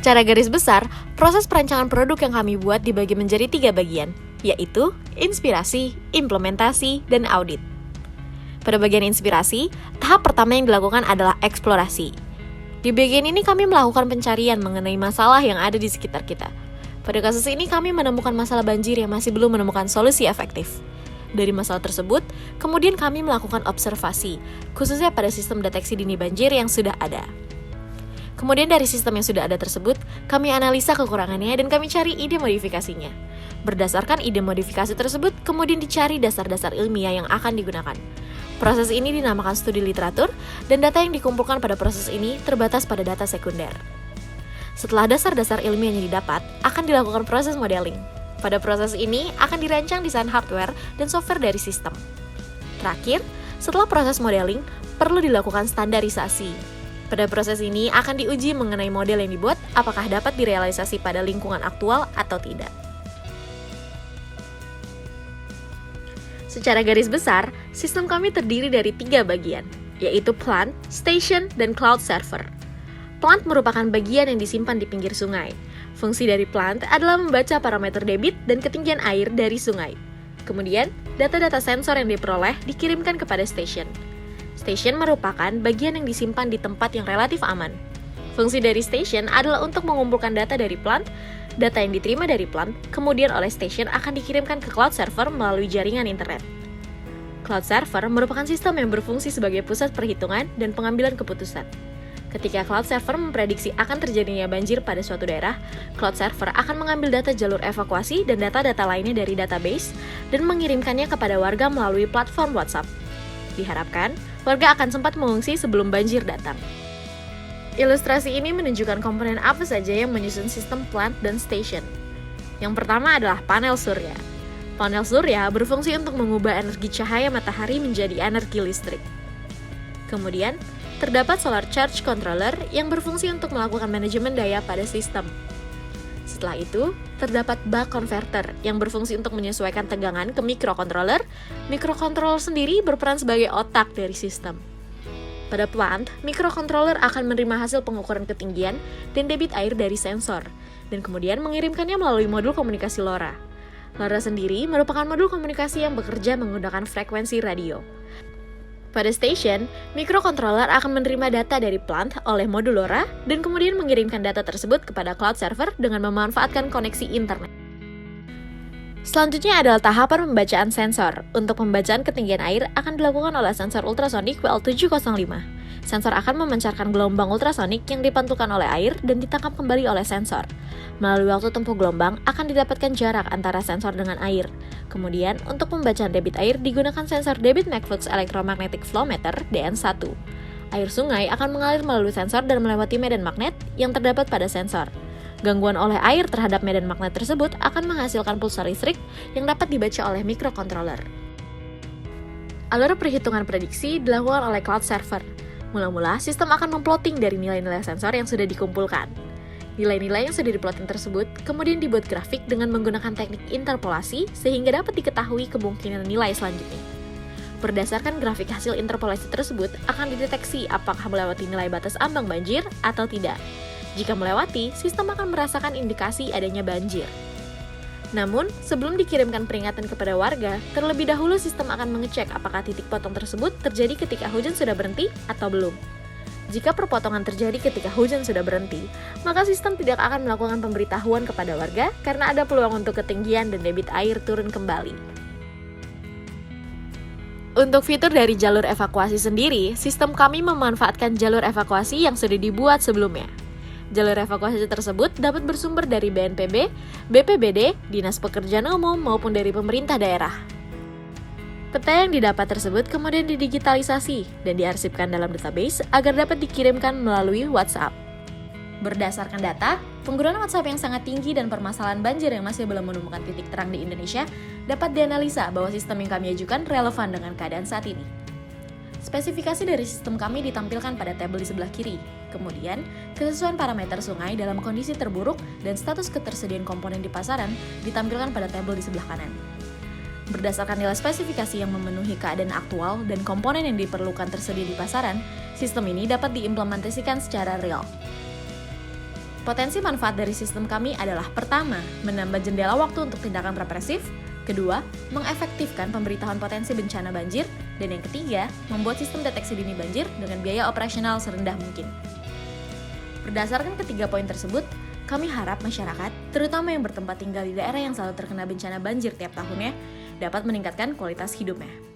Secara garis besar, proses perancangan produk yang kami buat dibagi menjadi 3 bagian, yaitu inspirasi, implementasi, dan audit. Pada bagian inspirasi, tahap pertama yang dilakukan adalah eksplorasi. Di bagian ini kami melakukan pencarian mengenai masalah yang ada di sekitar kita. Pada kasus ini kami menemukan masalah banjir yang masih belum menemukan solusi efektif. Dari masalah tersebut, kemudian kami melakukan observasi, khususnya pada sistem deteksi dini banjir yang sudah ada. Kemudian dari sistem yang sudah ada tersebut, kami analisa kekurangannya dan kami cari ide modifikasinya. Berdasarkan ide modifikasi tersebut, kemudian dicari dasar-dasar ilmiah yang akan digunakan. Proses ini dinamakan studi literatur, dan data yang dikumpulkan pada proses ini terbatas pada data sekunder. Setelah dasar-dasar ilmiahnya didapat, akan dilakukan proses modeling. Pada proses ini akan dirancang desain hardware dan software dari sistem. Terakhir, setelah proses modeling, perlu dilakukan standarisasi. Pada proses ini akan diuji mengenai model yang dibuat apakah dapat direalisasi pada lingkungan aktual atau tidak. Secara garis besar, sistem kami terdiri dari 3 bagian, yaitu plant, station, dan cloud server. Plant merupakan bagian yang disimpan di pinggir sungai. Fungsi dari plant adalah membaca parameter debit dan ketinggian air dari sungai. Kemudian, data-data sensor yang diperoleh dikirimkan kepada station. Station merupakan bagian yang disimpan di tempat yang relatif aman. Fungsi dari station adalah untuk mengumpulkan data dari plant, data yang diterima dari plant, kemudian oleh station akan dikirimkan ke cloud server melalui jaringan internet. Cloud server merupakan sistem yang berfungsi sebagai pusat perhitungan dan pengambilan keputusan. Ketika cloud server memprediksi akan terjadinya banjir pada suatu daerah, cloud server akan mengambil data jalur evakuasi dan data-data lainnya dari database dan mengirimkannya kepada warga melalui platform WhatsApp. Diharapkan, warga akan sempat mengungsi sebelum banjir datang. Ilustrasi ini menunjukkan komponen apa saja yang menyusun sistem plant dan station. Yang pertama adalah panel surya. Panel surya berfungsi untuk mengubah energi cahaya matahari menjadi energi listrik. Kemudian, terdapat solar charge controller yang berfungsi untuk melakukan manajemen daya pada sistem. Setelah itu, terdapat buck converter yang berfungsi untuk menyesuaikan tegangan ke microcontroller. Microcontroller sendiri berperan sebagai otak dari sistem. Pada plant, microcontroller akan menerima hasil pengukuran ketinggian dan debit air dari sensor, dan kemudian mengirimkannya melalui modul komunikasi LoRa. LoRa sendiri merupakan modul komunikasi yang bekerja menggunakan frekuensi radio. Pada station, microcontroller akan menerima data dari plant oleh modul LoRa dan kemudian mengirimkan data tersebut kepada cloud server dengan memanfaatkan koneksi internet. Selanjutnya adalah tahapan pembacaan sensor. Untuk pembacaan ketinggian air akan dilakukan oleh sensor ultrasonik WL705. Sensor akan memancarkan gelombang ultrasonik yang dipantulkan oleh air dan ditangkap kembali oleh sensor. Melalui waktu tempuh gelombang akan didapatkan jarak antara sensor dengan air. Kemudian, untuk pembacaan debit air digunakan sensor Debit McFlux Electromagnetic Flow Meter DN1. Air sungai akan mengalir melalui sensor dan melewati medan magnet yang terdapat pada sensor. Gangguan oleh air terhadap medan magnet tersebut akan menghasilkan pulsa listrik yang dapat dibaca oleh microcontroller. Alur perhitungan prediksi dilakukan oleh cloud server. Mula-mula, sistem akan memplotting dari nilai-nilai sensor yang sudah dikumpulkan. Nilai-nilai yang sudah diploting tersebut kemudian dibuat grafik dengan menggunakan teknik interpolasi sehingga dapat diketahui kemungkinan nilai selanjutnya. Berdasarkan grafik hasil interpolasi tersebut akan dideteksi apakah melewati nilai batas ambang banjir atau tidak. Jika melewati, sistem akan merasakan indikasi adanya banjir. Namun, sebelum dikirimkan peringatan kepada warga, terlebih dahulu sistem akan mengecek apakah titik potong tersebut terjadi ketika hujan sudah berhenti atau belum. Jika perpotongan terjadi ketika hujan sudah berhenti, maka sistem tidak akan melakukan pemberitahuan kepada warga karena ada peluang untuk ketinggian dan debit air turun kembali. Untuk fitur dari jalur evakuasi sendiri, sistem kami memanfaatkan jalur evakuasi yang sudah dibuat sebelumnya. Jalur evakuasi tersebut dapat bersumber dari BNPB, BPBD, Dinas Pekerjaan Umum, maupun dari pemerintah daerah. Peta yang didapat tersebut kemudian didigitalisasi dan diarsipkan dalam database agar dapat dikirimkan melalui WhatsApp. Berdasarkan data, penggunaan WhatsApp yang sangat tinggi dan permasalahan banjir yang masih belum menemukan titik terang di Indonesia dapat dianalisa bahwa sistem yang kami ajukan relevan dengan keadaan saat ini. Spesifikasi dari sistem kami ditampilkan pada tabel di sebelah kiri. Kemudian, kesesuaian parameter sungai dalam kondisi terburuk dan status ketersediaan komponen di pasaran ditampilkan pada tabel di sebelah kanan. Berdasarkan nilai spesifikasi yang memenuhi keadaan aktual dan komponen yang diperlukan tersedia di pasaran, sistem ini dapat diimplementasikan secara real. Potensi manfaat dari sistem kami adalah pertama, menambah jendela waktu untuk tindakan represif, kedua, mengefektifkan pemberitahuan potensi bencana banjir, dan yang ketiga, membuat sistem deteksi dini banjir dengan biaya operasional serendah mungkin. Berdasarkan ketiga poin tersebut, kami harap masyarakat, terutama yang bertempat tinggal di daerah yang selalu terkena bencana banjir tiap tahunnya, dapat meningkatkan kualitas hidupnya.